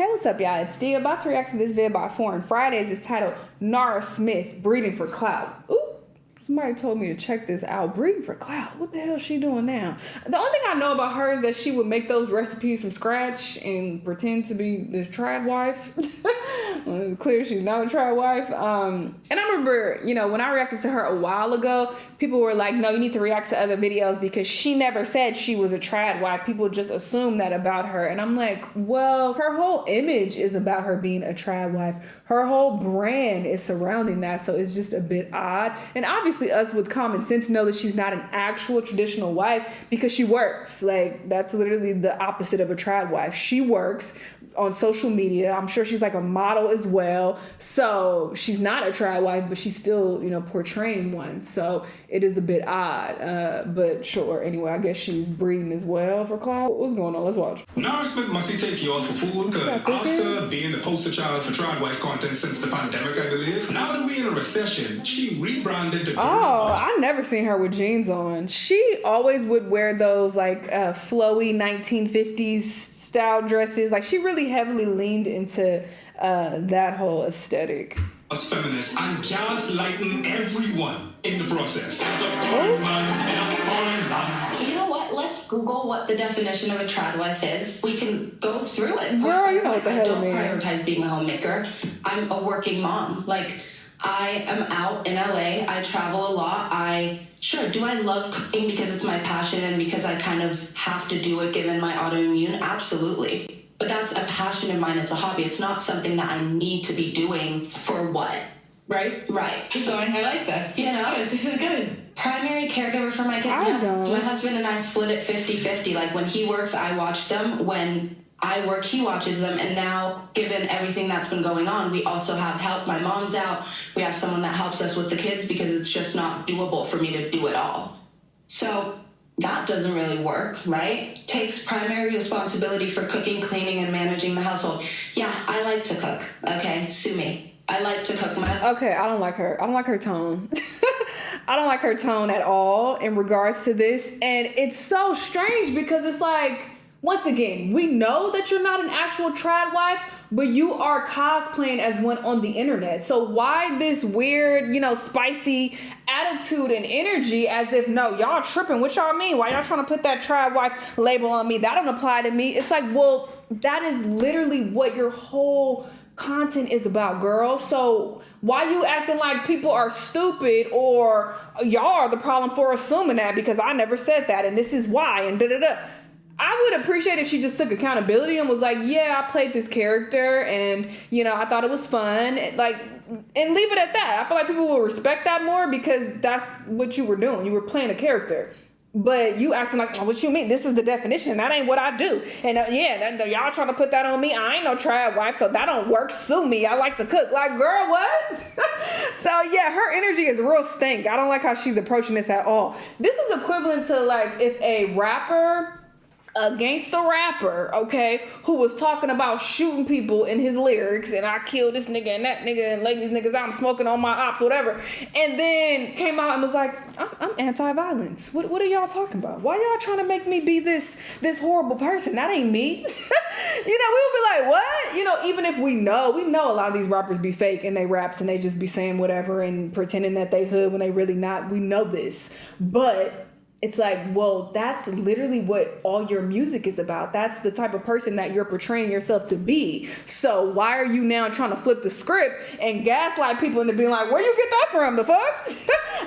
Hey, what's up, y'all? It's D. About to react to this vid by Foreign Fridays. It's titled Nara Smith, Breeding for Clout. Ooh, somebody told me to check this out. Breeding for Clout. What the hell is she doing now? The only thing I know about her is that she would make those recipes from scratch and pretend to be this trad wife. It's clear she's not a trad wife. And I remember, when I reacted to her a while ago, people were like, no, you need to react to other videos because she never said she was a trad wife. People just assume that about her. And I'm like, well, her whole image is about her being a trad wife. Her whole brand is surrounding that. So it's just a bit odd. And obviously us with common sense know that she's not an actual traditional wife because she works. Like, that's literally the opposite of a trad wife. She works on social media. I'm sure she's like a model as well. So she's not a trad wife, but she's still, portraying one. So it is a bit odd. But sure. Anyway, I guess she's breeding as well for clout. What's going on? Let's watch. Nara Smith must take you all for food because after being the poster child for trad wife content since the pandemic, I believe, now that we're in a recession, she rebranded the I never seen her with jeans on. She always would wear those like flowy 1950s style dresses. Like she really heavily leaned into that whole aesthetic. Us feminists and gaslighting everyone in the process. You know what? Let's Google what the definition of a trad wife is. We can go through it. Girl, you know what the hell I mean. I don't prioritize being a homemaker. I'm a working mom. Like, I am out in LA. I travel a lot. Do I love cooking because it's my passion and because I kind of have to do it given my autoimmune? Absolutely. But that's a passion of mine. It's a hobby. It's not something that I need to be doing for what? Right. Keep going. I like this. This is good. Primary caregiver for my kids. My husband and I split it 50-50. Like when he works, I watch them. When I work, he watches them. And now, given everything that's been going on, we also have help. My mom's out. We have someone that helps us with the kids because it's just not doable for me to do it all. So that doesn't really work, right? Takes primary responsibility for cooking, cleaning, and managing the household. Yeah, I like to cook. Okay, sue me. I like to cook. Okay, I don't like her. I don't like her tone. I don't like her tone at all in regards to this. And it's so strange because it's like, once again, we know that you're not an actual trad wife, but you are cosplaying as one on the internet. So why this weird, spicy attitude and energy as if, no, y'all tripping. What y'all mean? Why y'all trying to put that trad wife label on me? That don't apply to me. It's like, well, that is literally what your whole content is about, girl. So why you acting like people are stupid or y'all are the problem for assuming that because I never said that and this is why and da-da-da. I would appreciate if she just took accountability and was like, yeah, I played this character and, I thought it was fun. And leave it at that. I feel like people will respect that more because that's what you were doing. You were playing a character. But you acting like, oh, what you mean? This is the definition. That ain't what I do. And y'all trying to put that on me. I ain't no trad wife, so that don't work. Sue me. I like to cook. Like, girl, what? So yeah, her energy is real stink. I don't like how she's approaching this at all. This is equivalent to like if a rapper against the rapper, okay, who was talking about shooting people in his lyrics and I killed this nigga and that nigga and laid these niggas out, I'm smoking on my ops, whatever, and then came out and was like, I'm anti-violence. What are y'all talking about? Why y'all trying to make me be this horrible person? That ain't me. We would be like, what? Even if we know a lot of these rappers be fake and they raps and they just be saying whatever and pretending that they hood when they really not. We know this, but it's like, well, that's literally what all your music is about. That's the type of person that you're portraying yourself to be. So why are you now trying to flip the script and gaslight people into being like, where you get that from? The fuck?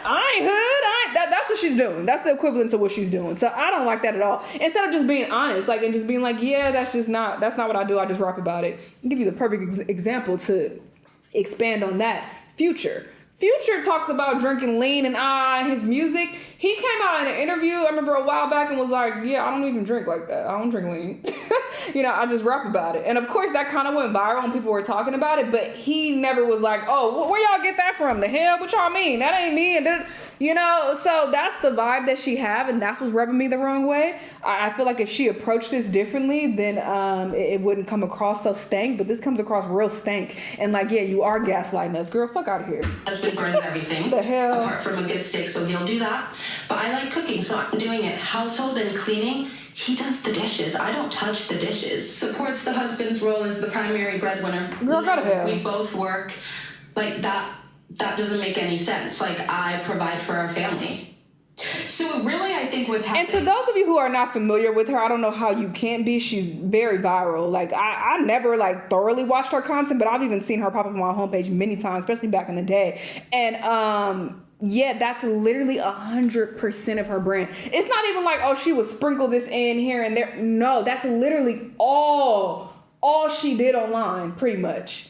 I ain't hood. That's what she's doing. That's the equivalent to what she's doing. So I don't like that at all. Instead of just being honest, and just being like, yeah, that's not what I do. I just rap about it. I'll give you the perfect example to expand on that. Future talks about drinking lean and his music. He came out in an interview, I remember a while back, and was like, yeah, I don't even drink like that. I don't drink lean. I just rap about it. And of course that kind of went viral and people were talking about it, but he never was like, oh, where y'all get that from? The hell? What y'all mean? That ain't me. And so that's the vibe that she have, and that's what's rubbing me the wrong way. I feel like if she approached this differently, then it wouldn't come across so stank, but this comes across real stank. And you are gaslighting us. Girl, fuck out of here. Husband burns everything. The hell? Apart from a good steak, so he'll do that. But I like cooking, so I'm doing it. Household and cleaning, he does the dishes. I don't touch the dishes. Supports the husband's role as the primary breadwinner. Girl, go to hell. We both work. Like, that doesn't make any sense. Like, I provide for our family. So really, I think what's happening... And to those of you who are not familiar with her, I don't know how you can't be. She's very viral. Like, I never, like, thoroughly watched her content, but I've even seen her pop up on my homepage many times, especially back in the day. And, yeah, that's literally 100% of her brand. It's not even like, oh, she would sprinkle this in here and there. No, that's literally all she did online, pretty much.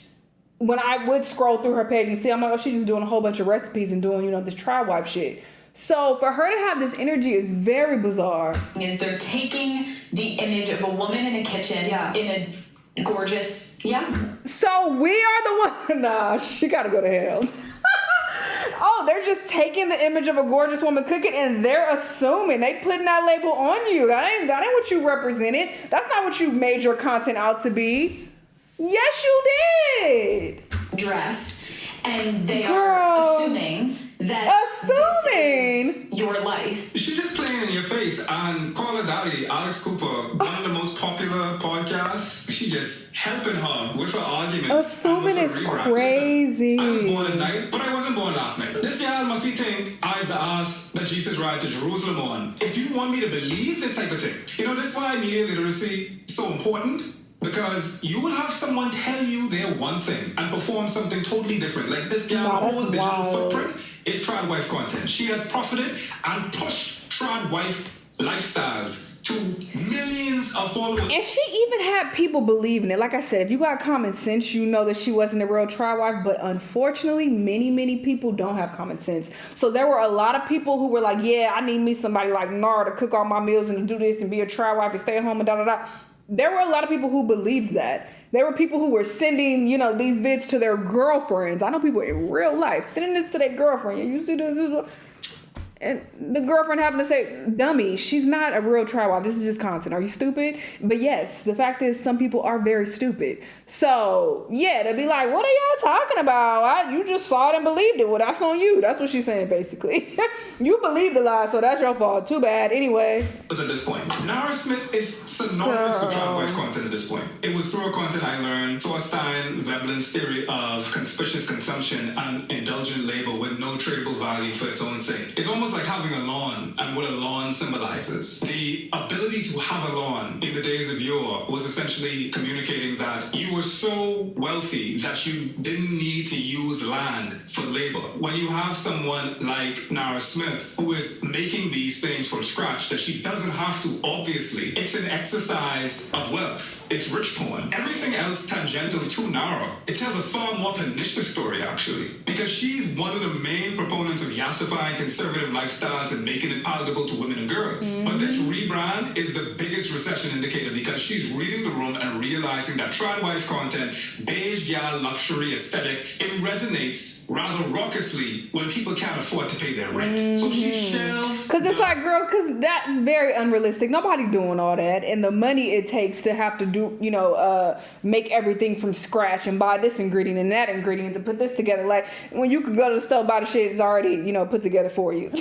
When I would scroll through her page and see, I'm like, oh, she's just doing a whole bunch of recipes and doing, this tri-wife shit. So for her to have this energy is very bizarre. Is they're taking the image of a woman in a kitchen in a gorgeous... Yeah. So we are the one... Nah, she gotta go to hell. Oh, they're just taking the image of a gorgeous woman cooking and they're assuming they putting that label on you. That ain't what you represented. That's not what you made your content out to be. Yes, you did. Dressed, and they are assuming that this is your life. She's just playing in your face. And Call Her Daddy, Alex Cooper, one of the most popular podcasts, she just helping her with her argument. Assuming is crazy. I was born at night, but I wasn't born last night. This girl must think I's the ass that Jesus ride to Jerusalem on. If you want me to believe this type of thing, this is why media literacy is so important. Because you will have someone tell you they're one thing and perform something totally different. Like this girl's whole digital footprint is trad wife content. She has profited and pushed trad wife lifestyles to millions of followers. And she even had people believing it. Like I said, if you got common sense, you know that she wasn't a real trad wife. But unfortunately, many people don't have common sense. So there were a lot of people who were like, yeah, I need me somebody like Nara to cook all my meals and to do this and be a trad wife and stay at home and da-da-da. There were a lot of people who believed that. There were people who were sending, these vids to their girlfriends. I know people in real life sending this to their girlfriend. You see this? And the girlfriend happened to say, dummy, she's not a real trad wife. This is just content. Are you stupid? But yes, the fact is some people are very stupid. So, yeah, they'll be like, what are y'all talking about? You just saw it and believed it. Well, that's on you. That's what she's saying, basically. You believed the lie, so that's your fault. Too bad. Anyway. At this point, Nara Smith is synonymous with trad wife content at this point. It was through her content I learned Thorstein Veblen's theory of conspicuous consumption and indulgent labor with no tradable value for its own sake. It's almost like having a lawn and what a lawn symbolizes. The ability to have a lawn in the days of yore was essentially communicating that you were so wealthy that you didn't need to use land for labor. When you have someone like Nara Smith who is making these things from scratch that she doesn't have to, obviously, it's an exercise of wealth. It's rich porn. Everything else tangential to Nara, it tells a far more pernicious story, actually, because she's one of the main proponents of yassifying conservative styles and making it palatable to women and girls. Mm-hmm. But this rebrand is the biggest recession indicator because she's reading the room and realizing that trad wife content, beige gal luxury aesthetic, it resonates rather raucously when people can't afford to pay their rent. Mm-hmm. So she shelves. Because it's like, girl, because that's very unrealistic. Nobody doing all that. And the money it takes to have to do, make everything from scratch and buy this ingredient and that ingredient to put this together. Like, when you could go to the store, buy the shit, it's already, put together for you.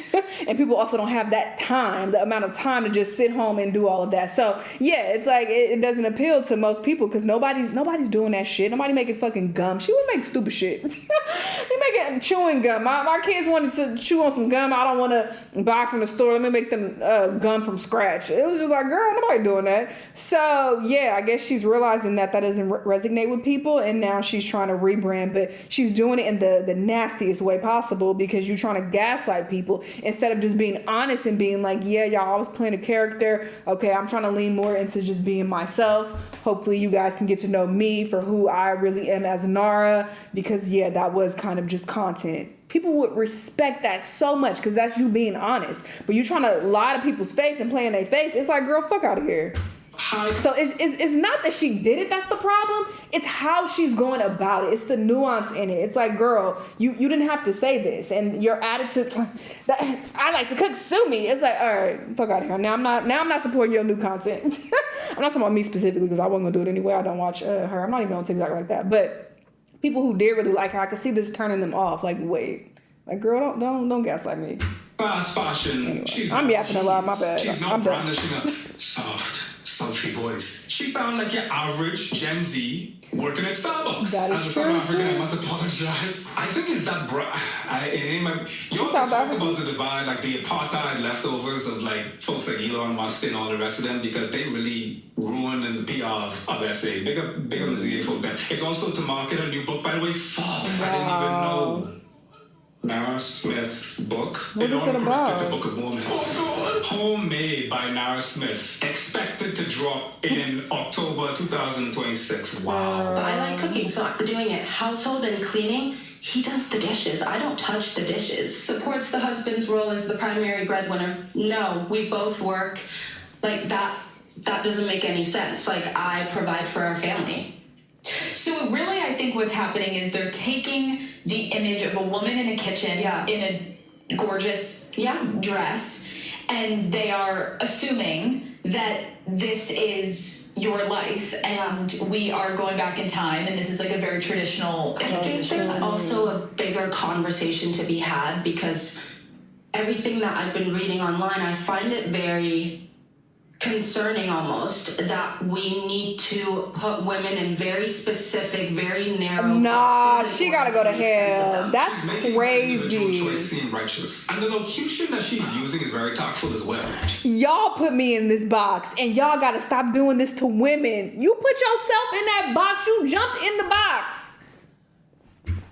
And people also don't have that time, the amount of time to just sit home and do all of that. So, yeah, it's like, it doesn't appeal to most people because nobody's doing that shit. Nobody making fucking gum. She would make stupid shit. You making chewing gum. My kids wanted to chew on some gum. I don't want to buy from the store. Let me make them gum from scratch. It was just like, girl, nobody doing that. So, yeah, I guess she's realizing that doesn't resonate with people, and now she's trying to rebrand, but she's doing it in the nastiest way possible because you're trying to gaslight people instead of just being honest and being like, yeah, y'all always playing a character. Okay, I'm trying to lean more into just being myself. Hopefully you guys can get to know me for who I really am as Nara, because, yeah, that was kind of just content. People would respect that so much because that's you being honest. But you trying to lie to people's face and play in their face, it's like, girl, fuck out of here. So it's not that she did it that's the problem. It's how she's going about it. It's the nuance in it. It's like, girl, you didn't have to say this. And your attitude, that I like to cook, sue me. It's like, all right, fuck out of here. Now I'm not supporting your new content. I'm not talking about me specifically because I wasn't going to do it anyway. I don't watch her. I'm not even on TikTok like that. But people who did really like her, I could see this turning them off. Like, wait. Like, girl, don't gaslight me. Fast fashion. Anyway, I'm yapping a lot. My bad. She's not brandishing a soft, sultry voice. She sounds like your average Gen Z working at Starbucks. That is As a true. South African, I must apologize. I think it's that you all talk about the divide, like the apartheid leftovers of like folks like Elon Musk and all the rest of them, because they really ruined the PR of SA. Big up the ZA folk then. It's also to market a new book, by the way. Fuck, I didn't even know. Nara Smith's book. What is it about? The Book of Mormon. Homemade by Nara Smith. Expected to drop in October 2026. Wow. But I like cooking, so I'm doing it. Household and cleaning, he does the dishes. I don't touch the dishes. Supports the husband's role as the primary breadwinner. No, we both work. Like, that doesn't make any sense. Like, I provide for our family. So really, I think what's happening is they're taking the image of a woman in a kitchen in a gorgeous dress, and they are assuming that this is your life, and we are going back in time, and this is like a very traditional. I think there's also a bigger conversation to be had, because everything that I've been reading online, I find it very concerning almost that we need to put women in very specific, very narrow boxes. She gotta go to hell. That's she's making crazy. Her individual choice seem righteous. And the locution that she's using is very tactful as well. Y'all put me in this box, and y'all gotta stop doing this to women. You put yourself in that box, you jumped in the box.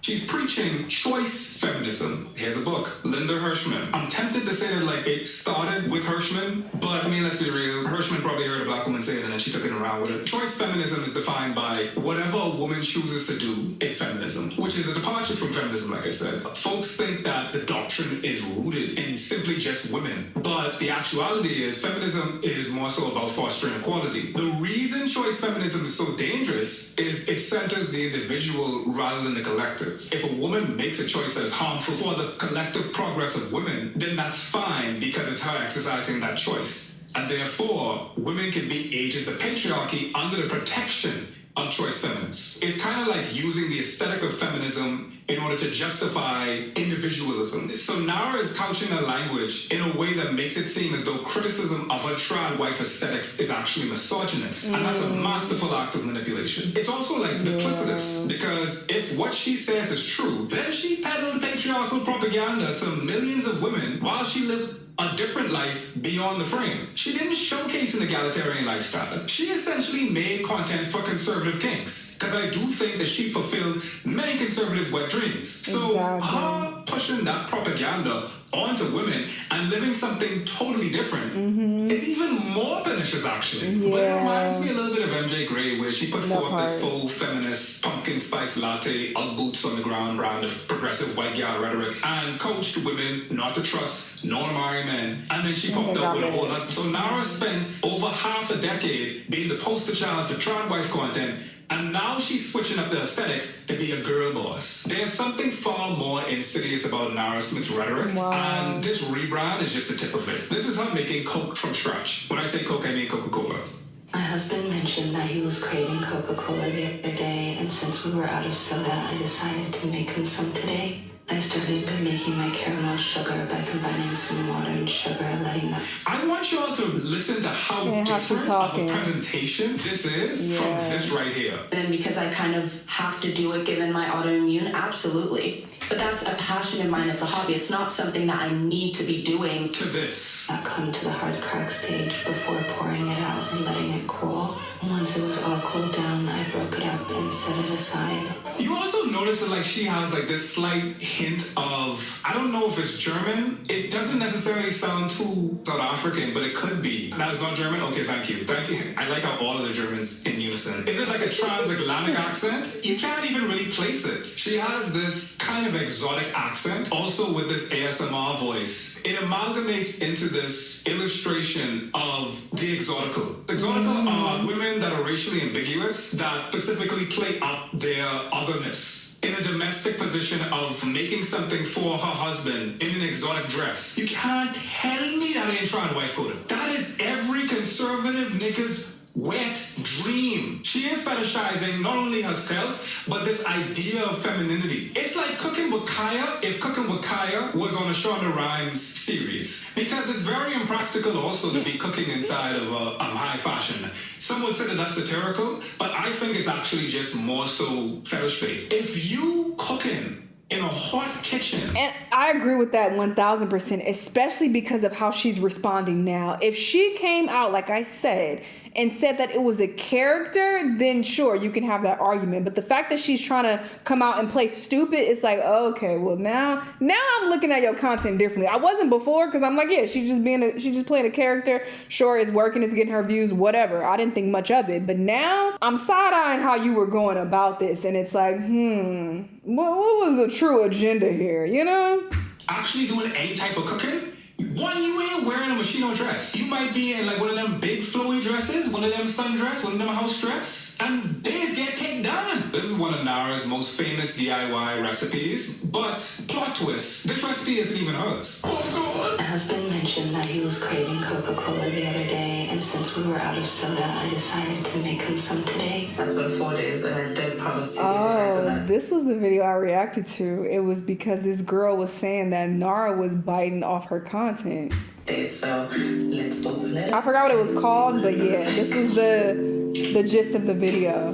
She's preaching choice feminism. Here's a book, Linda Hirschman. I'm tempted to say that like it started with Hirschman, but I mean, let's be real. Hirschman probably heard a black woman say it and then she took it around with it. Choice feminism is defined by whatever a woman chooses to do is feminism, which is a departure from feminism, like I said. Folks think that the doctrine is rooted in simply just women, but the actuality is feminism is more so about fostering equality. The reason choice feminism is so dangerous is it centers the individual rather than the collective. If a woman makes a choice that is harmful for the collective progress of women, then that's fine because it's her exercising that choice. And therefore, women can be agents of patriarchy under the protection of choice feminists. It's kind of like using the aesthetic of feminism in order to justify individualism. So Nara is couching her language in a way that makes it seem as though criticism of her trad wife aesthetics is actually misogynist. And that's a masterful act of manipulation. It's also like duplicitous, because if what she says is true, then she peddled patriarchal propaganda to millions of women while she lived a different life beyond the frame. She didn't showcase an egalitarian lifestyle. She essentially made content for conservative kinks. Because I do think that she fulfilled many conservatives' wet dreams. So her pushing that propaganda onto women and living something totally different is even more pernicious, actually. But it reminds me a little bit of MJ Gray, where she put forth this full feminist pumpkin spice latte, Ugg boots on the ground brand of progressive white gal rhetoric, and coached women not to trust nor marry men. And then she popped up with a whole husband. So Nara spent over half a decade being the poster child for trad wife content, and now she's switching up the aesthetics to be a girl boss. There's something far more insidious about Nara Smith's rhetoric, and this rebrand is just the tip of it. This is her making Coke from scratch. When I say Coke, I mean Coca-Cola. My husband mentioned that he was craving Coca-Cola the other day, and since we were out of soda, I decided to make him some today. I started by making my caramel sugar by combining some water and sugar and letting that... I want y'all to listen to how different of a presentation this is from this right here. And because I kind of have to do it given my autoimmune, absolutely. But that's a passion of mine, it's a hobby. It's not something that I need to be doing. To this. I come to the hard crack stage before pouring it out and letting it cool. Once it was all cooled down, I broke it up and set it aside. You also notice that like she has like this slight hint of, I don't know if it's German. It doesn't necessarily sound too South African, but it could be. That is not German? Okay, thank you. Thank you. I like how all of the Germans in unison. Is it like a transatlantic accent? You can't even really place it. She has this kind of exotic accent, also with this ASMR voice. It amalgamates into this illustration of the exotical. Exotical are women that are racially ambiguous, that specifically play up their otherness in a domestic position of making something for her husband in an exotic dress. You can't tell me that ain't trad wife coded. That is every conservative nigga's wet dream. She is fetishizing not only herself, but this idea of femininity. It's like Cooking with Kaya if Cooking with Kaya was on a Shonda Rhimes series. Because it's very impractical also to be cooking inside of high fashion. Some would say that that's satirical, but I think it's actually just more so fetish-based. If you cooking in a hot kitchen. And I agree with that 1000%, especially because of how she's responding now. If she came out, like I said, and said that it was a character, then sure, you can have that argument. But the fact that she's trying to come out and play stupid, it's like, oh, okay, well now I'm looking at your content differently. I wasn't before because I'm like, yeah, she's just playing a character. Sure, it's working, it's getting her views, whatever. I didn't think much of it. But now I'm side-eyeing how you were going about this, and it's like, what was the true agenda here, you know? Actually doing any type of cooking? One, you ain't wearing a Moschino dress. You might be in like one of them big flowy dresses, one of them sundress, one of them house dress, and days get taken down. This is one of Nara's most famous DIY recipes, but plot twist, this recipe isn't even hers. Oh God. My husband mentioned that he was craving Coca-Cola the other day, and since we were out of soda, I decided to make him some today. That's been 4 days, and I did promise to give you guys a night. This was the video I reacted to. It was because this girl was saying that Nara was biting off her content. So let's open it. I forgot what it was called, but yeah, this was the gist of the video.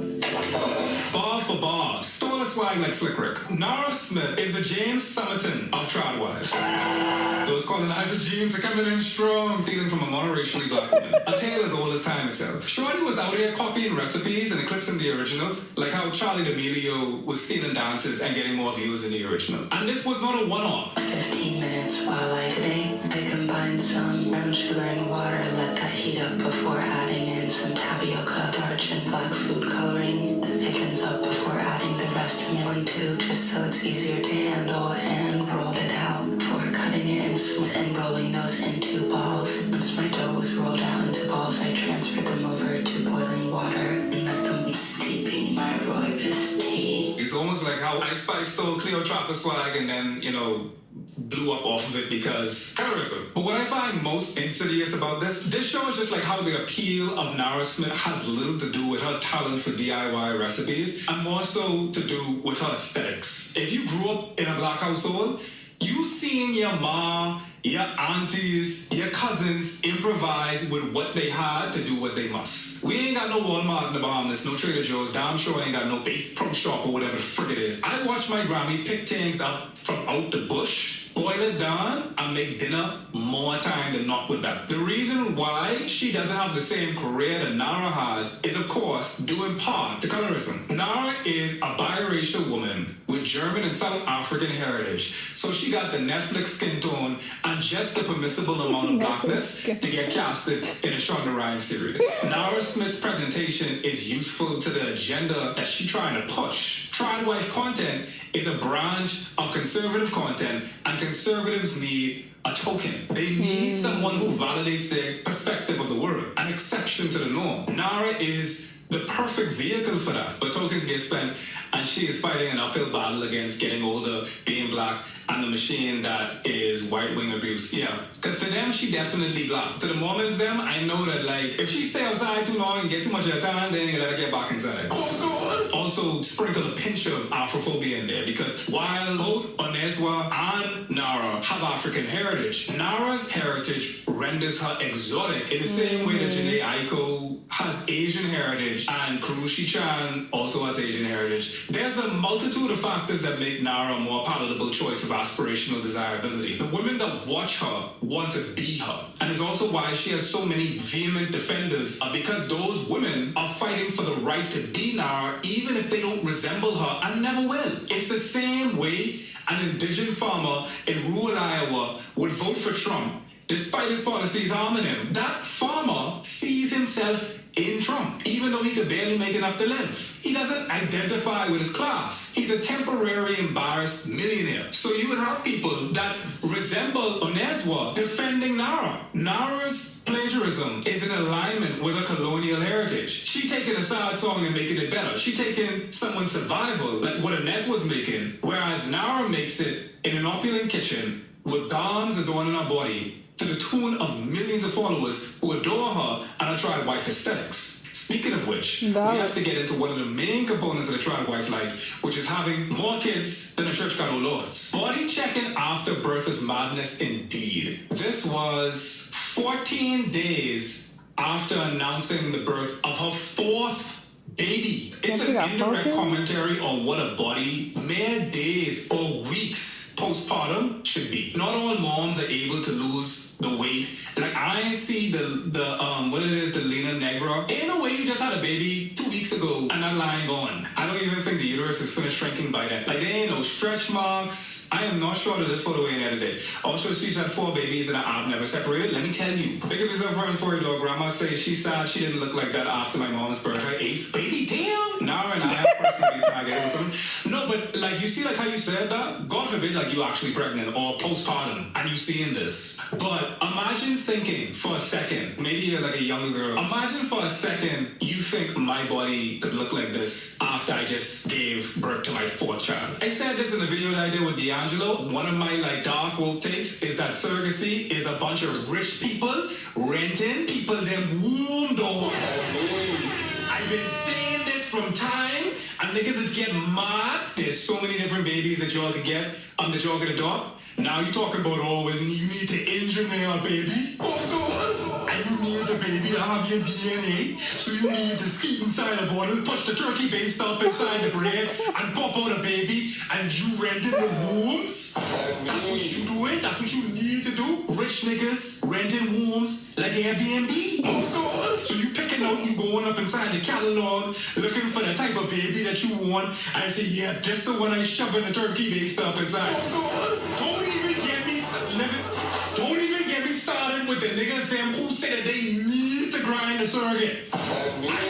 Bar for bar, stole a swag like Slick Rick. Nara Smith is the James Summerton of trad wives. Those colonizer genes are coming in strong, stealing from a monoracially black woman. A tale as old as time itself. Shorty was out here copying recipes and eclipsing the originals, like how Charlie D'Amelio was stealing dances and getting more views than the original. And this was not a one-off. 15 minutes while today, I combined some brown sugar and water, let that heat up before adding in some tapioca, starch, and black food coloring. That thickens up before adding the rest of milk too, just so it's easier to handle, and rolled it out before cutting it in smooth and rolling those into balls. Once my dough was rolled out into balls, I transferred them over to boiling water and let them be steeping my rooibos tea. It's almost like how Ice Spice stole Cleopatra swag and then, blew up off of it because colorism. But what I find most insidious about this show is just like how the appeal of Nara Smith has little to do with her talent for DIY recipes and more so to do with her aesthetics. If you grew up in a black household, you seeing your mom, your aunties, your cousins improvise with what they had to do what they must. We ain't got no Walmart in the Bahamas, no Trader Joe's, damn sure ain't got no Base Pro Shop or whatever the frick it is. I watch my Grammy pick things up from out the bush, boil it down, and make dinner more time than not with that. The reason why she doesn't have the same career that Nara has is, of course, due in part to colorism. Nara is a biracial woman with German and South African heritage. So she got the Netflix skin tone and just the permissible amount of blackness to get casted in a Shonda Rhimes series. Nara Smith's presentation is useful to the agenda that she's trying to push. Trad wife content is a branch of conservative content, and conservatives need a token. They need someone who validates their perspective of the world, an exception to the norm. Nara is the perfect vehicle for that. But tokens get spent, and she is fighting an uphill battle against getting older, being black, and the machine that is white wing abuse. Yeah. Because to them, she definitely black. To the Mormons, them, I know that, like, if she stay outside too long and get too much of her time, they ain't gonna let her get back inside. Oh, God. Also, sprinkle a pinch of Afrophobia in there, because while both Oneswa and Nara have African heritage, Nara's heritage renders her exotic in the same way that Janae Aiko has Asian heritage and Kurushi Chan also has Asian heritage. There's a multitude of factors that make Nara a more palatable choice of aspirational desirability. The women that watch her want to be her. And it's also why she has so many vehement defenders, because those women are fighting for the right to be Nara, even if they don't resemble her and never will. It's the same way an indigenous farmer in rural Iowa would vote for Trump despite his policies harming him. That farmer sees himself in Trump, even though he could barely make enough to live. He doesn't identify with his class. He's a temporary embarrassed millionaire. So you would have people that resemble Oneswa defending Nara. Nara's plagiarism is in alignment with her colonial heritage. She taking a sad song and making it better. She taking someone's survival, like what Oneswa's making, whereas Nara makes it in an opulent kitchen with gowns adorning her body, to the tune of millions of followers who adore her and her trad wife aesthetics. Speaking of which, we have to get into one of the main components of the trad wife life, which is having more kids than a church got no lords. Body checking after birth is madness indeed. This was 14 days after announcing the birth of her fourth baby. It's an indirect commentary on what a body mere days or weeks postpartum should be. Not all moms are able to lose the weight. Like I see the what it is, the Lena Negra. In a way, you just had a baby 2 weeks ago and that line gone. I don't even think the uterus is finished shrinking by then. Like there ain't no stretch marks. I am not sure that this photo ain't edited. Also, she's had 4 babies and I've never separated. Let me tell you. Big up yourself running for your dog. Grandma says she's sad she didn't look like that after my mom's birth. Her 8th baby, damn. Nara and I have personally targeted with something. No, but like you see like how you said that? God forbid like you actually pregnant or postpartum and you seeing this. But imagine thinking for a second, maybe you're like a younger girl. Imagine for a second you think my body could look like this after I just gave birth to my 4th child. I said this in a video that I did with D'Angelo. One of my like dark woke takes is that surrogacy is a bunch of rich people renting people them womb door. I've been saying this from time and niggas is getting mad. There's so many different babies that y'all can get that y'all can adopt. Now you talking about, oh, well, you need to engineer a baby. Oh, God. And you need the baby to have your DNA. So you need to skeet inside a bottle, push the turkey base up inside the bread, and pop out a baby, and you renting the wombs? That's what you doing? That's what you need to do? Rich niggas renting wombs like Airbnb? Oh, God. So you picking out, you going up inside the catalog, looking for the type of baby that you want, and say, yeah, this the one I shoving the turkey base up inside. Oh, God. Don't even get me started with the niggas them who say that they need to grind a surrogate. I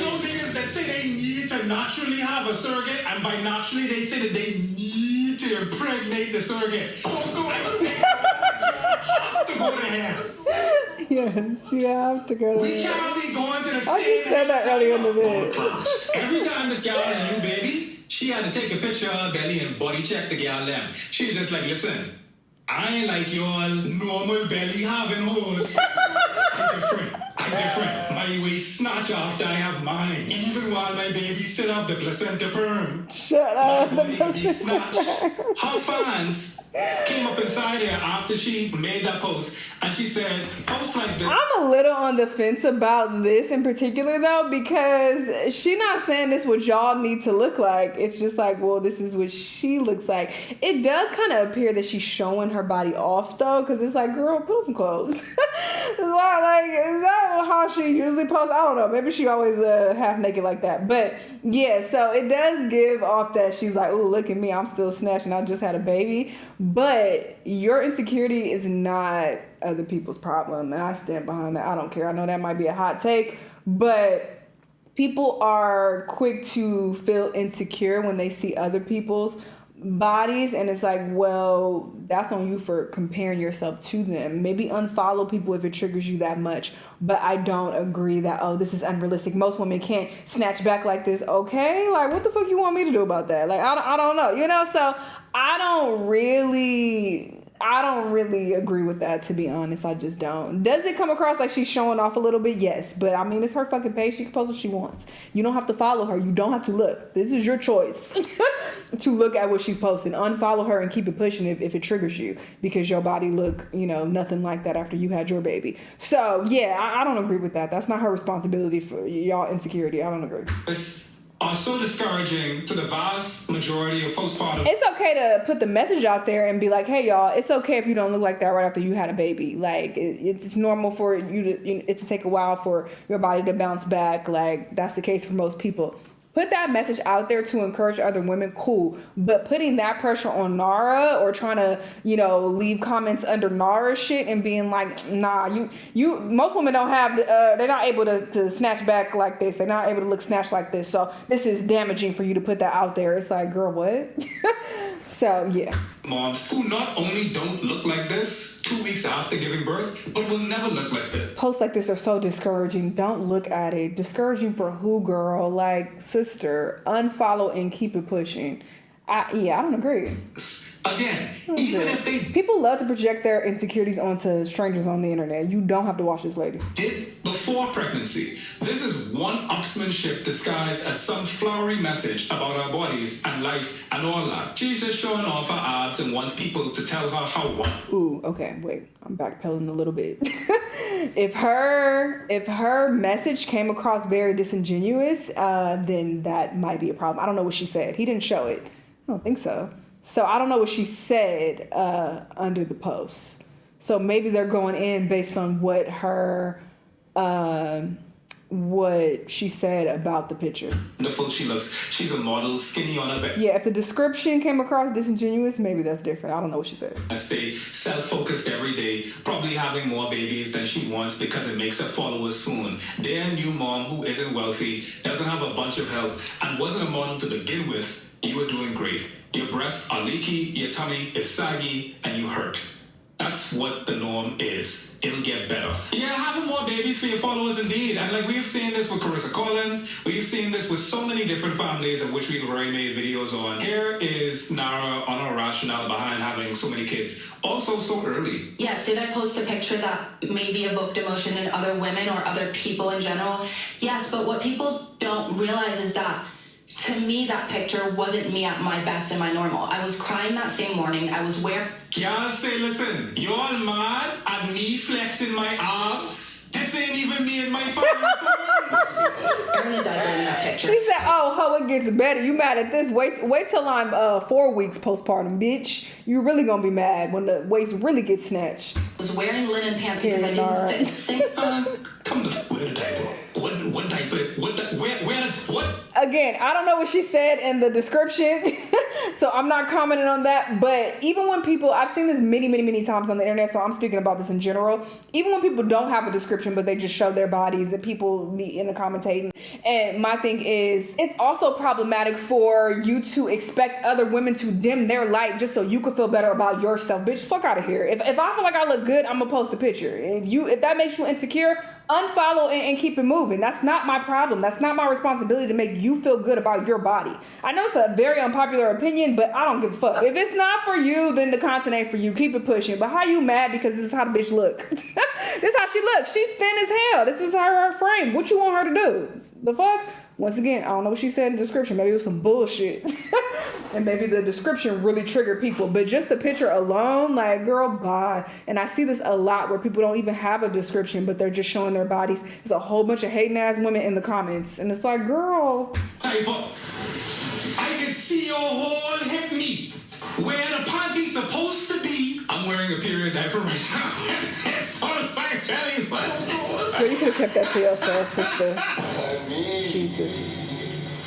know niggas that say they need to naturally have a surrogate, and by naturally they say that they need to impregnate the surrogate. I say you have to go to hell. Yes, you have to go to We can't be going to the same. I just said that earlier in the video. Every time this gal had a new baby, she had to take a picture of her belly and body check the gal them. She was just like, listen, I ain't like your normal belly having hoes. I'm different. My waist snatch after I have mine. Even while my baby still have the placenta perm. Shut up. My baby snatch. Her fans came up inside her after she made that post and she said, post like this. I'm a little on the fence about this in particular though, because she's not saying this what y'all need to look like. It's just like, well, this is what she looks like. It does kind of appear that she's showing her body off though, because it's like, girl, put on some clothes. It's why, like, is that how she usually posts? I don't know. Maybe she always half naked like that. But yeah, so it does give off that she's like, oh, look at me, I'm still snatching. I just had a baby. But your insecurity is not other people's problem, and I stand behind that. I don't care. I know that might be a hot take, but people are quick to feel insecure when they see other people's bodies, and it's like, well, that's on you for comparing yourself to them. Maybe unfollow people if it triggers you that much, but I don't agree that, oh, this is unrealistic. Most women can't snatch back like this. Okay, like what the fuck you want me to do about that? Like I don't know, you know. So I don't really agree with that, to be honest. I just don't. Does it come across like she's showing off a little bit? Yes. But I mean, it's her fucking page. She can post what she wants. You don't have to follow her. You don't have to look. This is your choice to look at what she's posting. Unfollow her and keep it pushing if it triggers you, because your body look, nothing like that after you had your baby. So yeah, I don't agree with that. That's not her responsibility for y'all insecurity. I don't agree. Are so discouraging to the vast majority of postpartum. It's okay to put the message out there and be like, hey y'all, it's okay if you don't look like that right after you had a baby. Like it's normal for you to it to take a while for your body to bounce back. Like that's the case for most people. Put that message out there to encourage other women, cool. But putting that pressure on Nara or trying to, leave comments under Nara shit and being like, nah, you most women don't have, they're not able to snatch back like this. They're not able to look snatched like this. So this is damaging for you to put that out there. It's like, girl, what? So, yeah. Moms who not only don't look like this 2 weeks after giving birth, but will never look like this. Posts like this are so discouraging. Don't look at it. Discouraging for who, girl? Like, sister, unfollow and keep it pushing. I don't agree. Again, even if they people love to project their insecurities onto strangers on the internet. You don't have to watch this lady. did before pregnancy. This is one-upsmanship disguised as some flowery message about our bodies and life and all that. She's just showing off her abs and wants people to tell her how one. Ooh, okay, wait. I'm backpedaling a little bit. If her message came across very disingenuous, then that might be a problem. I don't know what she said. He didn't show it. I don't think so. So I don't know what she said under the post. So maybe they're going in based on what she said about the picture. Wonderful she looks. She's a model, skinny on her back. Yeah, if the description came across disingenuous, maybe that's different. I don't know what she said. I stay self-focused every day, probably having more babies than she wants because it makes her followers swoon. Their new mom who isn't wealthy, doesn't have a bunch of help, and wasn't a model to begin with, you are doing great. Your breasts are leaky, your tummy is saggy, and you hurt. That's what the norm is. It'll get better. Yeah, having more babies for your followers indeed. And we've seen this with Carissa Collins. We've seen this with so many different families of which we've already made videos on. Here is Nara on her rationale behind having so many kids. Also so early. Yes, did I post a picture that maybe evoked emotion in other women or other people in general? Yes, but what people don't realize is that to me, that picture wasn't me at my best and my normal. I was crying that same morning. I was wearing... Y'all say, listen, you all mad at me flexing my abs? This ain't even me and my family. Wearing a diaper in that picture. She said, oh, how it gets better. You mad at this? Wait till I'm 4 weeks postpartum, bitch. You really gonna be mad when the waist really gets snatched. I was wearing linen pants because I didn't fit sink. Come to where did I go? What diaper? What? Again, I don't know what she said in the description, so I'm not commenting on that. But even when people, I've seen this many times on the internet, so I'm speaking about this in general. Even when people don't have a description, but they just show their bodies, and people be in the commentating. And my thing is, it's also problematic for you to expect other women to dim their light just so you can feel better about yourself. Bitch, fuck out of here. If I feel like I look good, I'm gonna post a picture. If that makes you insecure, unfollow and keep it moving. That's not my problem. That's not my responsibility to make you feel good about your body. I know it's a very unpopular opinion, but I don't give a fuck. If it's not for you, then the content ain't for you. Keep it pushing. But how you mad because this is how the bitch look? This is how she looks. She's thin as hell. This is her frame. What you want her to do? The fuck? Once again, I don't know what she said in the description. Maybe it was some bullshit. And maybe the description really triggered people. But just the picture alone, like, girl, bye. And I see this a lot where people don't even have a description, but they're just showing their bodies. There's a whole bunch of hating ass women in the comments. And it's like, girl. I can see your whole hip meat. Where the panty's supposed to be. I'm wearing a period diaper right now. It's on my belly button. Girl, you could have kept that to yourself, sister. Jesus.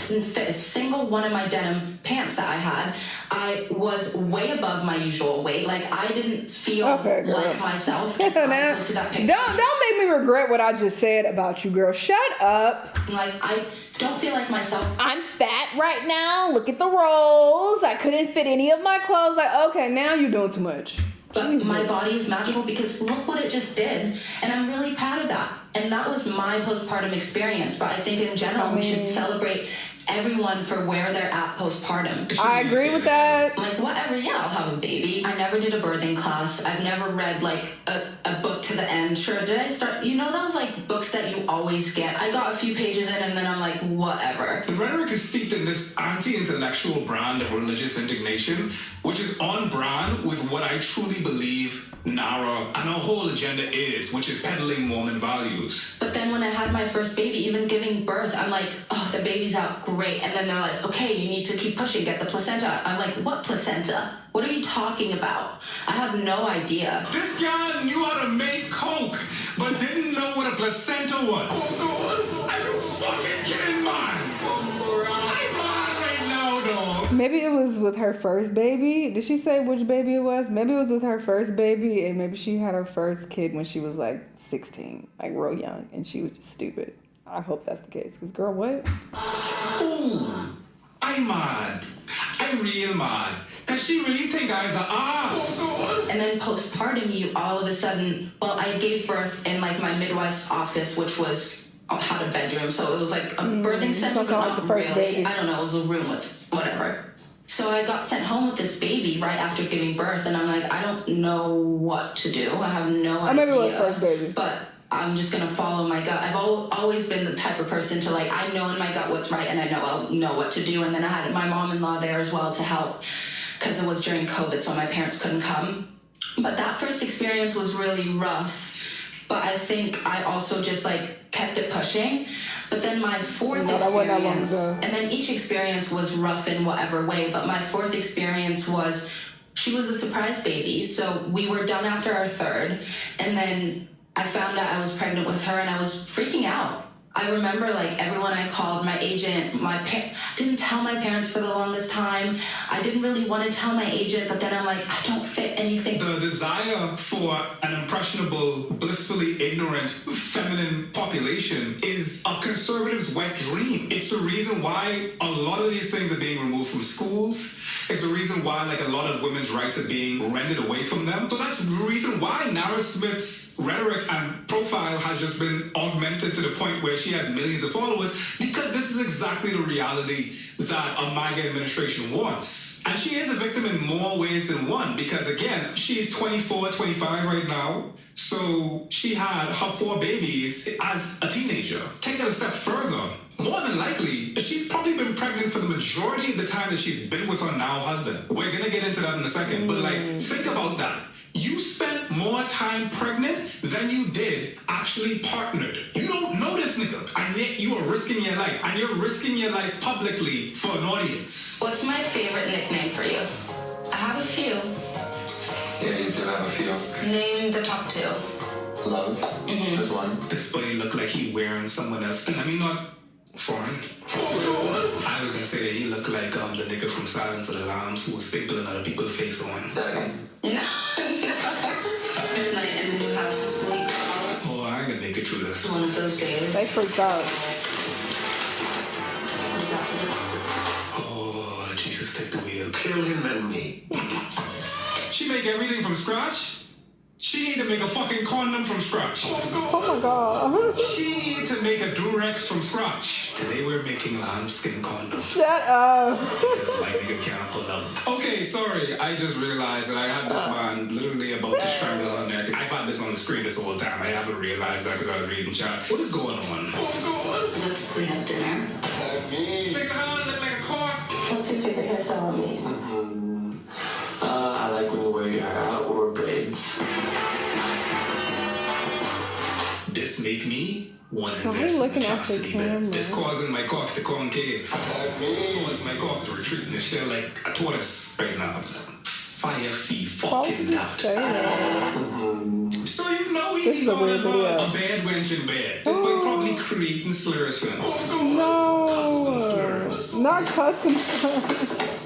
Didn't fit a single one of my denim pants that I had. I was way above my usual weight. Like, I didn't feel like myself. And I posted that picture. Don't make me regret what I just said about you, girl. Shut up. Like, I don't feel like myself. I'm fat right now. Look at the rolls. I couldn't fit any of my clothes. Like, okay, now you're doing too much. But my body is magical because look what it just did. And I'm really proud of that. And that was my postpartum experience. But I think in general, we should celebrate everyone for where they're at postpartum. I agree with that. Like, whatever, yeah, I'll have a baby. I never did a birthing class. I've never read, like, a book to the end. Sure, did I start? You know those, like, books that you always get? I got a few pages in and then I'm like, whatever. The rhetoric is steeped in this anti-intellectual brand of religious indignation, which is on brand with what I truly believe Nara and our whole agenda is, which is peddling Mormon values. But then when I had my first baby, even giving birth, I'm like, oh, the baby's out, great. And then they're like, okay, you need to keep pushing, get the placenta. I'm like, what placenta? What are you talking about? I had no idea. This guy knew how to make coke, but didn't know what a placenta was. Oh, God. Are you fucking kidding, man? I'm mad right now, dog. Maybe it was with her first baby. Did she say which baby it was? Maybe it was with her first baby, and maybe she had her first kid when she was like 16, like real young, and she was just stupid. I hope that's the case, because girl, what? Ooh, I'm mad. I'm real mad. Because she really think I was an ass. And then postpartum, you all of a sudden, well, I gave birth in like my midwife's office, which was had a bedroom, so it was like a birthing center, but not like the first really. baby. I don't know, it was a room with whatever. So I got sent home with this baby right after giving birth, and I'm like, I don't know what to do. I have no idea. Maybe it was first baby. But I'm just gonna follow my gut. I've always been the type of person to like, I know in my gut what's right, and I know I'll know what to do. And then I had my mom-in-law there as well to help, because it was during COVID, so my parents couldn't come. But that first experience was really rough. But I think I also just like kept it pushing. But then my fourth experience, and then each experience was rough in whatever way, but my fourth experience was, she was a surprise baby. So we were done after our third, and then I found out I was pregnant with her, and I was freaking out. I remember like everyone I called, my agent, didn't tell my parents for the longest time. I didn't really want to tell my agent, but then I'm like, I don't fit anything. The desire for an impressionable, blissfully ignorant, feminine population is a conservative's wet dream. It's the reason why a lot of these things are being removed from schools. It's the reason why like a lot of women's rights are being rendered away from them. So that's the reason why Nara Smith's rhetoric and profile has just been augmented to the point where she has millions of followers, because this is exactly the reality that a MAGA administration wants. And she is a victim in more ways than one, because again, she's 24, 25 right now. So she had her 4 babies as a teenager. Take it a step further. More than likely, she's probably been pregnant for the majority of the time that she's been with her now husband. We're gonna get into that in a second, but like, think about that. You spent more time pregnant than you did actually partnered. You don't know this nigga, and yet you are risking your life, and you're risking your life publicly for an audience. What's my favorite nickname for you? I have a few. Yeah, you do have a few. Name the top 2. Love. There's one. This buddy looked like he wearing someone else, and I mean not foreign. I was gonna say that he looked like the nigga from Silence of the Lambs who was stapling other people's face on. Daddy. No. This night in the new house. Oh, I ain't gonna make it through this. One of those days. They freaked out. Oh, Jesus, take the wheel. Kill him and me. She make everything from scratch? She need to make a fucking condom from scratch. Oh my God. She need to make a Durex from scratch. Today we're making lambskin condoms. Shut up. Because my nigga can't pull up. Okay, sorry. I just realized that I had this man literally about to strangle her neck. I've had this on the screen this whole time. I haven't realized that because I was reading chat. What is going on? Let's clean up dinner. Stick hand look like a car. What's your favorite hairstyle on me? I like when you wear your hair out or braids. This make me want to Why are you invest in looking the at the chastity belt. camera? It's causing my cock to concave. It's causing my cock to retreat in the shell like a tortoise right now. Fire fee fucking out. So you know he be going to a bad wench in bed. This boy probably creating slurs for him. No. Not custom slurs.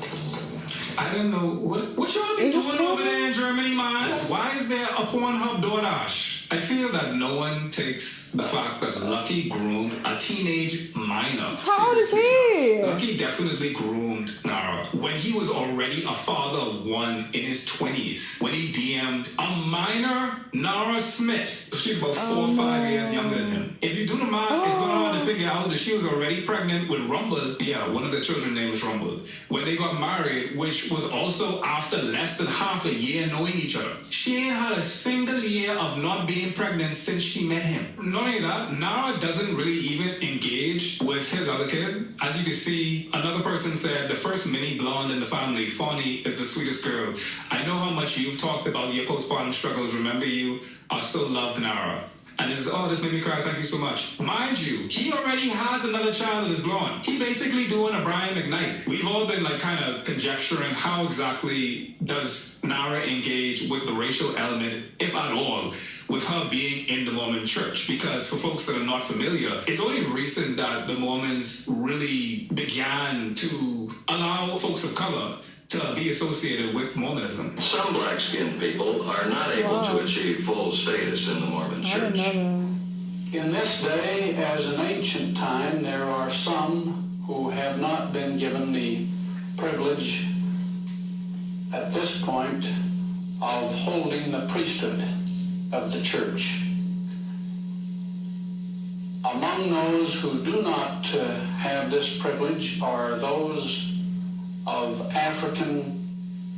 I don't know. What y'all be doing over there in Germany, man? Why is there a Pornhub DoorDash? I feel that no one takes the fact that Lucky groomed a teenage minor. How old is he? Lucky definitely groomed Nara when he was already a father of one in his 20s. When he DM'd a minor Nara Smith. She's about 4 or 5 years younger than him. If you do the math, it's gonna hard to figure out that she was already pregnant with Rumble. Yeah, one of the children's name was Rumble. When they got married, which was also after less than half a year knowing each other. She ain't had a single year of not being pregnant since she met him. Not only that, Nara doesn't really even engage with his other kid. As you can see, another person said the first mini blonde in the family, Fonny, is the sweetest girl. I know how much you've talked about your postpartum struggles. Remember, you are so loved, Nara. And it's, this made me cry, thank you so much. Mind you, he already has another child that is blonde. He basically doing a Brian McKnight. We've all been like kind of conjecturing how exactly does Nara engage with the racial element, if at all, with her being in the Mormon church. Because for folks that are not familiar, it's only recent that the Mormons really began to allow folks of color to be associated with Mormonism. Some black-skinned people are not able to achieve full status in the Mormon church. In this day, as in ancient time, there are some who have not been given the privilege at this point of holding the priesthood of the church. Among those who do not have this privilege are those of African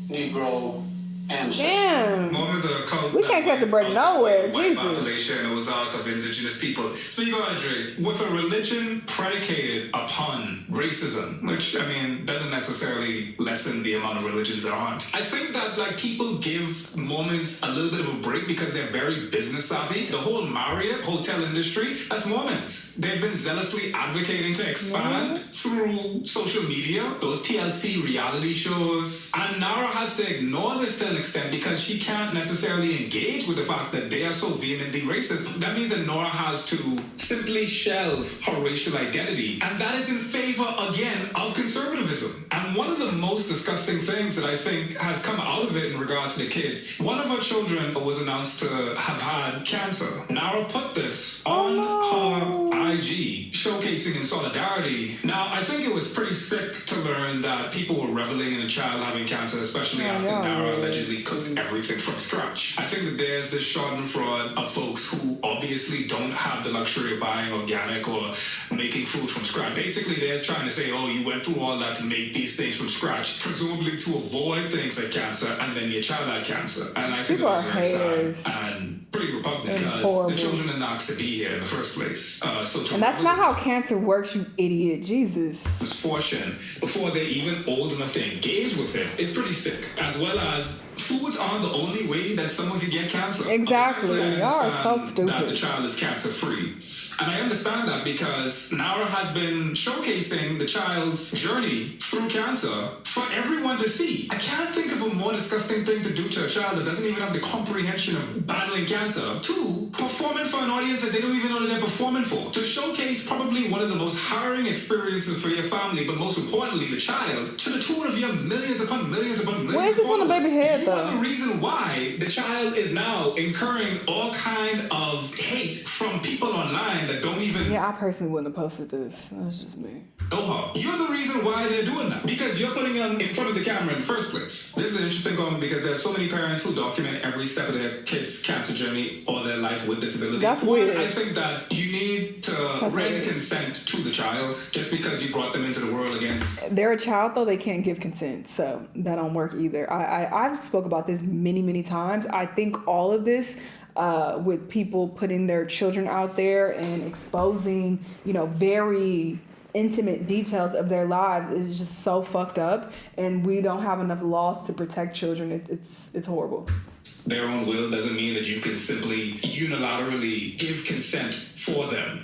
Negro ancestors. Damn. Mormons are a cult. We can't catch a break nowhere. White Jesus. population, a mosaic of indigenous people. Speak Andre, with a religion predicated upon racism, which I mean doesn't necessarily lessen the amount of religions there aren't. I think that like people give Mormons a little bit of a break because they're very business savvy. The whole Marriott hotel industry, that's Mormons. They've been zealously advocating to expand through social media, those TLC reality shows, and Nara has to ignore this to an extent because she can't necessarily engage with the fact that they are so vehemently racist. That means that Nora has to simply shelve her racial identity, and that is in favor again of conservatism. And one of the most disgusting things that I think has come out of it in regards to the kids, one of her children was announced to have had cancer. Nara put this on her IG, showcasing in solidarity. Now, I think it was pretty sick to learn that people were reveling in a child having cancer, especially after Nara allegedly cooked everything from scratch. I think that there's this schadenfreude of folks who obviously don't have the luxury of buying organic or making food from scratch. Basically, they're trying to say, oh, you went through all that to make these things from scratch, presumably to avoid things like cancer, and then your child had cancer. And I think that was very sad and pretty repugnant because the children are not to be here in the first place. And that's not how cancer works, you idiot. Jesus. Misfortune before they're even old enough to engage with it is pretty sick, as well as foods aren't the only way that someone can get cancer. Exactly. Y'all are so stupid. That the child is cancer free. And I understand that because Nara has been showcasing the child's journey through cancer for everyone to see. I can't think of a more disgusting thing to do to a child that doesn't even have the comprehension of battling cancer to performing for an audience that they don't even know that they're performing for. To showcase probably one of the most harrowing experiences for your family, but most importantly, the child, to the tune of your millions upon millions upon millions. Where's this on the baby head, though? The reason why the child is now incurring all kind of hate from people online that don't even... Yeah, I personally wouldn't have posted this. That's just me. know her. You're the reason why they're doing that. Because you're putting them in front of the camera in the first place. This is an interesting comment because there's so many parents who document every step of their kids' cancer journey or their life with disability. That's weird. I think that you need to render consent to the child just because you brought them into the world against... They're a child, though. They can't give consent. So that don't work either. I've spoke about this many times. I think all of this... with people putting their children out there and exposing, very intimate details of their lives is just so fucked up, and we don't have enough laws to protect children. It's horrible. Their own will doesn't mean that you can simply unilaterally give consent for them.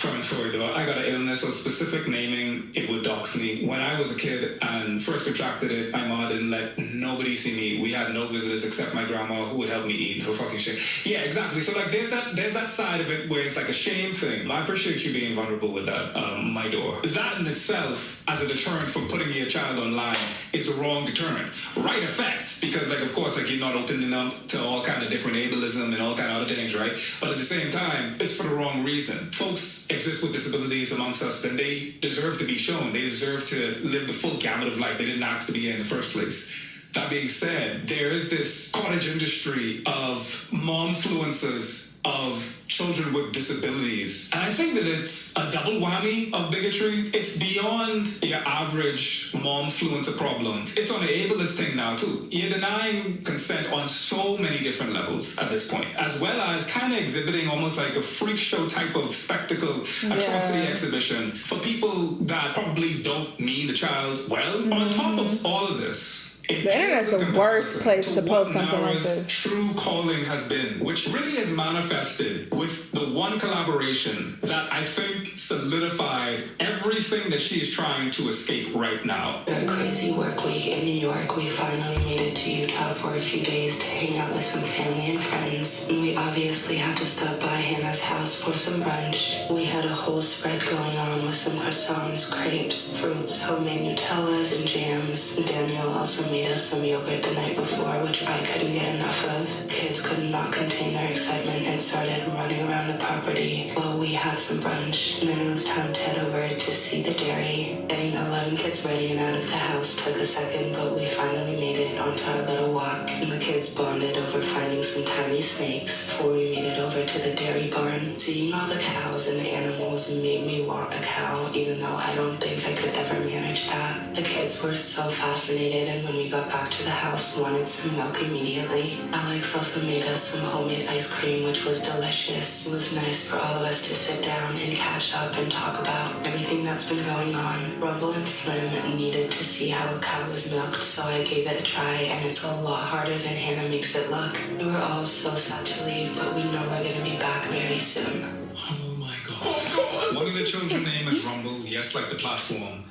I got an illness of specific naming, it would dox me. When I was a kid and first contracted it, my mom didn't let nobody see me. We had no visitors except my grandma who would help me eat for fucking shit. Yeah, exactly. So like there's that side of it where it's like a shame thing. I appreciate you being vulnerable with that, my door. That in itself, as a deterrent from putting your child online, is a wrong deterrent. Right effect, because like of course like you're not opening up to all kind of different ableism and all kind of other things, right? But at the same time, it's for the wrong reason. Folks exist with disabilities amongst us, then they deserve to be shown. They deserve to live the full gamut of life they didn't ask to be in the first place. That being said, there is this cottage industry of momfluencers of children with disabilities. And I think that it's a double whammy of bigotry. It's beyond your average momfluencer problem. It's on the ableist thing now too. You're denying consent on so many different levels at this point, as well as kind of exhibiting almost like a freak show type of spectacle, atrocity exhibition for people that probably don't mean the child well. On top of all of this, the internet's the worst place to post something like this. True calling has been, which really is manifested with the one collaboration that I think solidified everything that she is trying to escape right now. A crazy work week in New York, we finally made it to Utah for a few days to hang out with some family and friends. And we obviously had to stop by Hannah's house for some brunch. We had a whole spread going on with some croissants, crepes, fruits, homemade Nutellas, and jams. Danielle also made made us some yogurt the night before, which I couldn't get enough of. Kids could not contain their excitement and started running around the property while we had some brunch. And then it was time to head over to see the dairy. Getting 11 kids ready and out of the house took a second, but we finally made it onto our little walk. And the kids bonded over finding some tiny snakes before we made it over to the dairy barn. Seeing all the cows and the animals made me want a cow, even though I don't think I could ever manage that. The kids were so fascinated, and when we got back to the house, wanted some milk immediately. Alex also made us some homemade ice cream, which was delicious. It was nice for all of us to sit down and catch up and talk about everything that's been going on. Rumble and Slim needed to see how a cow was milked, so I gave it a try, and it's a lot harder than Hannah makes it look. We were all so sad to leave, but we know we're gonna be back very soon. Oh my God. One of the children name is Rumble, yes, like the platform.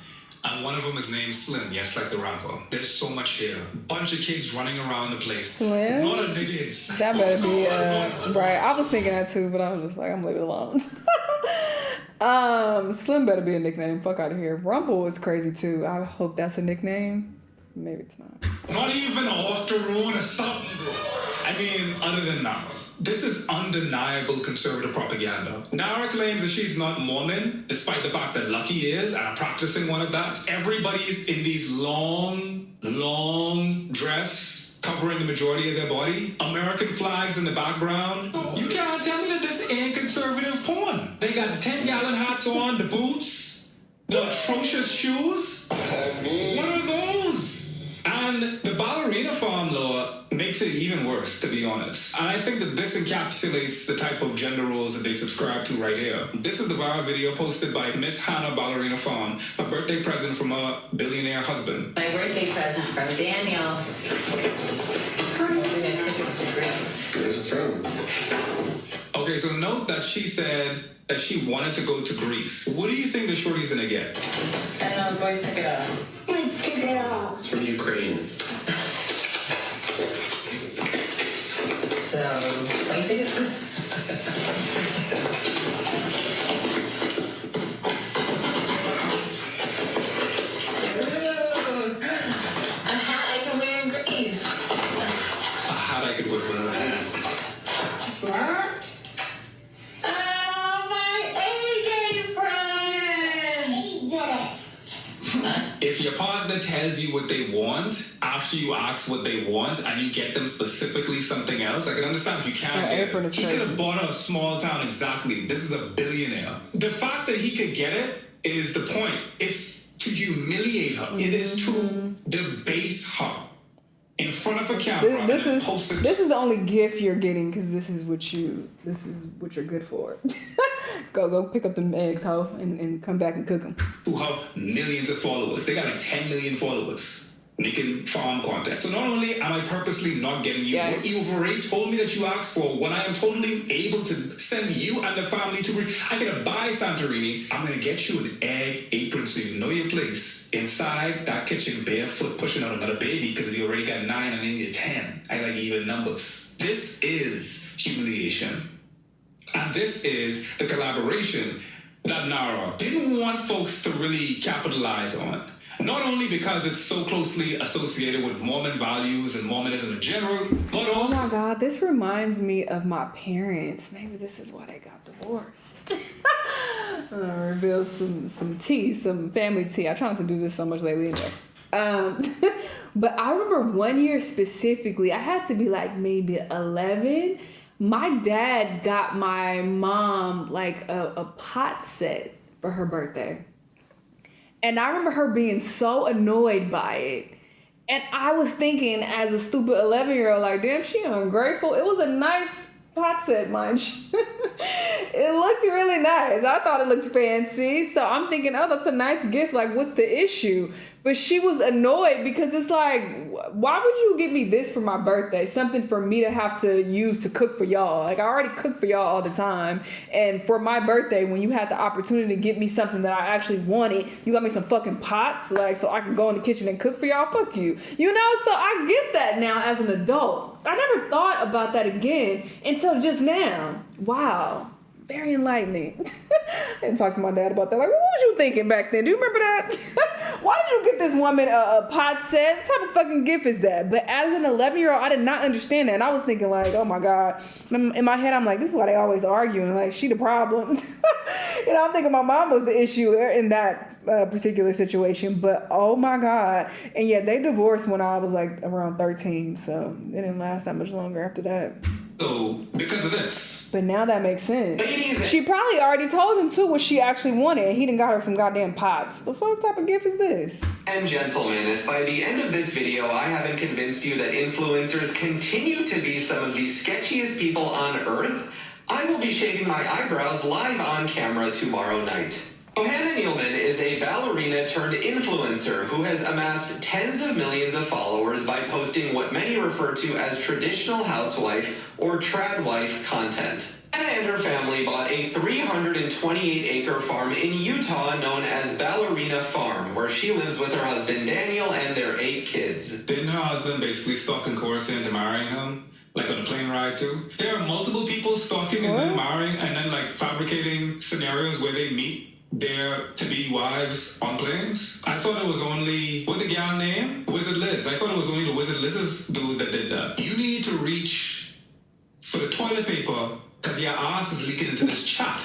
And one of them is named Slim, yes, like the rapper. There's so much here. Bunch of kids running around the place. Slim? Not a nigga inside. That better be, right. I was thinking that too, but I was just like, I'm gonna leave it alone. Slim better be a nickname. Fuck out of here. Rumble is crazy too. I hope that's a nickname. Maybe it's not. Not even an afternoon or something, bro. I mean, other than that, this is undeniable conservative propaganda. Nara claims that she's not Mormon, despite the fact that Lucky is, and I'm practicing one of that. Everybody's in these long dress, covering the majority of their body. American flags in the background. You can't tell me that this ain't conservative porn. They got the 10-gallon hats on, the boots, the atrocious shoes. What are those? And the ballerina farm law makes it even worse, to be honest. And I think that this encapsulates the type of gender roles that they subscribe to right here. This is the viral video posted by Miss Hannah Ballerina Farm, a birthday present from her billionaire husband. My birthday present from Daniel. We got tickets to Greece. Where's it from? Okay, so note that she said that she wanted to go to Greece. What do you think the shorty's gonna get? I don't know, the boys took it out. It's from Ukraine. So, plane tickets? Ooh, a hat I can wear in Greece. A hat I could wear for Greece. Smart. Oh, my A-game friend! If your partner tells you what they want after you ask what they want and you get them specifically something else, I can understand if you can't get it. He could have bought her a small town exactly. This is a billionaire. The fact that he could get it is the point. It's to humiliate her. It is to debase her in front of a camera. This is the only gift you're getting because this is what you're good for. Go pick up them eggs, ho, and come back and cook them. Who have millions of followers. They got like 10 million followers making farm content. So not only am I purposely not getting you what you've already told me that you asked for, when I am totally able to send you and the family to I'm gonna buy Santorini, I'm gonna get you an egg apron so you know your place. Inside that kitchen, barefoot, pushing out another baby because you already got 9 and I need 10. I like even numbers. This is humiliation. And this is the collaboration that Nara didn't want folks to really capitalize on. Not only because it's so closely associated with Mormon values and Mormonism in general, but also... Oh my God, this reminds me of my parents. Maybe this is why they got divorced. Reveal some tea, some family tea. I try not to do this so much lately anyway. But I remember one year specifically, I had to be like maybe 11. My dad got my mom like a pot set for her birthday. And I remember her being so annoyed by it. And I was thinking as a stupid 11-year-old, like, damn, she ungrateful. It was a nice pot set, mind you. It looked really nice. I thought it looked fancy. So I'm thinking, oh, that's a nice gift. Like, what's the issue? But she was annoyed because it's like, why would you give me this for my birthday? Something for me to have to use to cook for y'all. Like, I already cook for y'all all the time. And for my birthday, when you had the opportunity to get me something that I actually wanted, you got me some fucking pots, like, so I can go in the kitchen and cook for y'all. Fuck you. You know, so I get that now as an adult. I never thought about that again until just now. Wow. very enlightening. I didn't talk to my dad about that. Like, what was you thinking back then? Do you remember that? Why did you get this woman a pot set? What type of fucking gift is that? But as an 11-year-old, I did not understand that. And I was thinking like, oh my God. In my head, I'm like, this is why they always arguing. Like, she the problem. I'm thinking my mom was the issue in that particular situation. But oh my God. And yet they divorced when I was like around 13. So it didn't last that much longer after that. So, because of this. But now that makes sense. Ladies, She probably already told him too what she actually wanted, and he done got her some goddamn pots. The fuck type of gift is this? and gentlemen, if by the end of this video I haven't convinced you that influencers continue to be some of the sketchiest people on earth, I will be shaving my eyebrows live on camera tomorrow night. Hannah Nealman is a ballerina turned influencer who has amassed tens of millions of followers by posting what many refer to as traditional housewife or trad wife content. Hannah and her family bought a 328-acre farm in Utah known as Ballerina Farm, where she lives with her husband Daniel and their 8 kids. Didn't her husband basically stalk and coerce her into marrying him? Like on a plane ride too? There are multiple people stalking and then marrying and then like fabricating scenarios where they meet their to-be wives on planes. I thought it was only, what the gal name? Wizard Liz. I thought it was only the Wizard Liz's dude that did that. You need to reach for the toilet paper because your ass is leaking into this chat.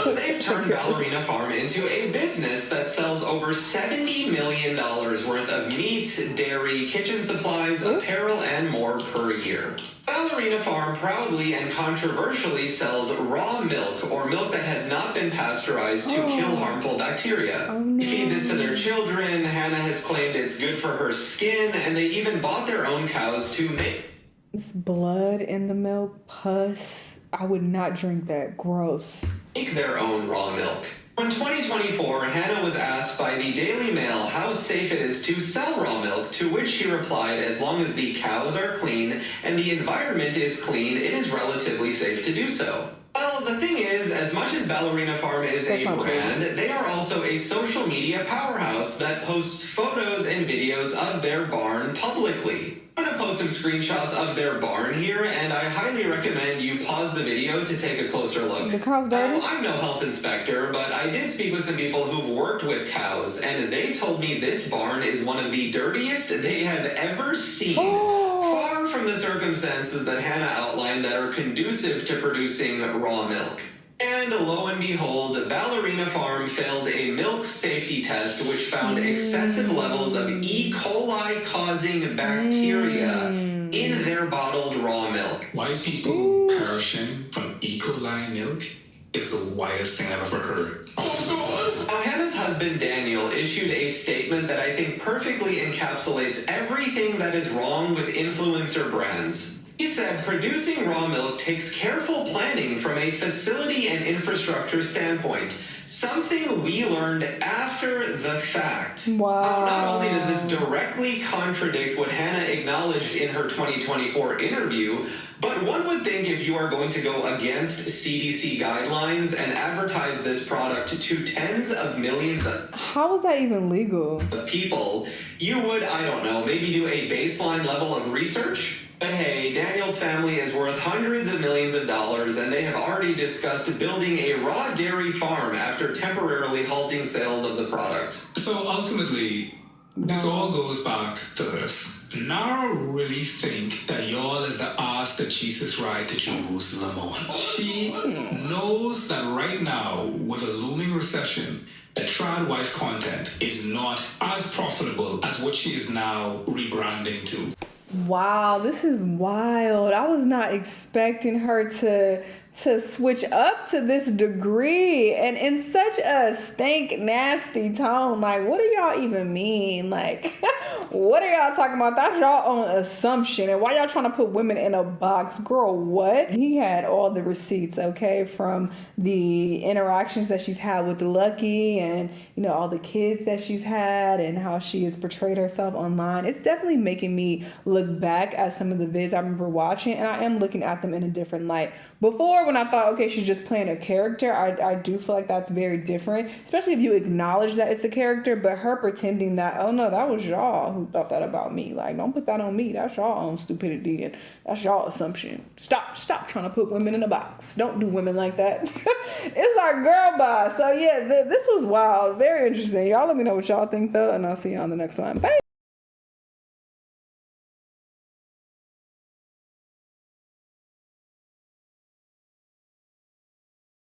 They've turned Ballerina Farm into a business that sells over $70 million worth of meats, dairy, kitchen supplies, apparel, and more per year. Ballerina Farm proudly and controversially sells raw milk, or milk that has not been pasteurized to kill harmful bacteria. They feed this to their children. Hannah has claimed it's good for her skin, and they even bought their own cows to make. It's blood in the milk, pus. I would not drink that. Gross. Make their own raw milk. In 2024, Hannah was asked by the Daily Mail how safe it is to sell raw milk, to which she replied, as long as the cows are clean and the environment is clean, it is relatively safe to do so. Well, the thing is, as much as Ballerina Farm is a brand, they are also a social media powerhouse that posts photos and videos of their barn publicly. I'm going to post some screenshots of their barn here, and I highly recommend you pause the video to take a closer look. The cow's dirty? I'm no health inspector, but I did speak with some people who've worked with cows, and they told me this barn is one of the dirtiest they have ever seen. Far from the circumstances that Hannah outlined that are conducive to producing raw milk. And lo and behold, Ballerina Farm failed a milk safety test which found excessive levels of E. coli causing bacteria in their bottled raw milk. White people perishing from E. coli milk is the wildest thing I've ever heard. Now, Hannah's husband Daniel issued a statement that I think perfectly encapsulates everything that is wrong with influencer brands. He said, producing raw milk takes careful planning from a facility and infrastructure standpoint, something we learned after the fact. Wow. Not only does this directly contradict what Hannah acknowledged in her 2024 interview, but one would think if you are going to go against CDC guidelines and advertise this product to tens of millions of How is that even legal? people, you would, I don't know, maybe do a baseline level of research? But hey, Daniel's family is worth hundreds of millions of dollars, and they have already discussed building a raw dairy farm after temporarily halting sales of the product. So ultimately, this all goes back to this. Nara really think that y'all is the ass that Jesus ride to Jerusalem on. She knows that right now, with a looming recession, that trad wife content is not as profitable as what she is now rebranding to. Wow, this is wild. I was not expecting her to switch up to this degree and in such a stink, nasty tone. Like, what do y'all even mean? Like, what are y'all talking about? That's y'all own assumption. And why y'all trying to put women in a box? Girl, what? He had all the receipts, okay, from the interactions that she's had with Lucky and, you know, all the kids that she's had and how she has portrayed herself online. It's definitely making me look back at some of the vids I remember watching, and I am looking at them in a different light. Before, when I thought, okay, she's just playing a character, I do feel like that's very different, especially if you acknowledge that it's a character, but her pretending that, oh no, that was y'all who thought that about me. Like, don't put that on me. That's y'all own stupidity and that's y'all assumption. Stop trying to put women in a box. Don't do women like that. It's our girl bye. So yeah, this was wild. Very interesting. Y'all let me know what y'all think though, and I'll see you on the next one. Bye.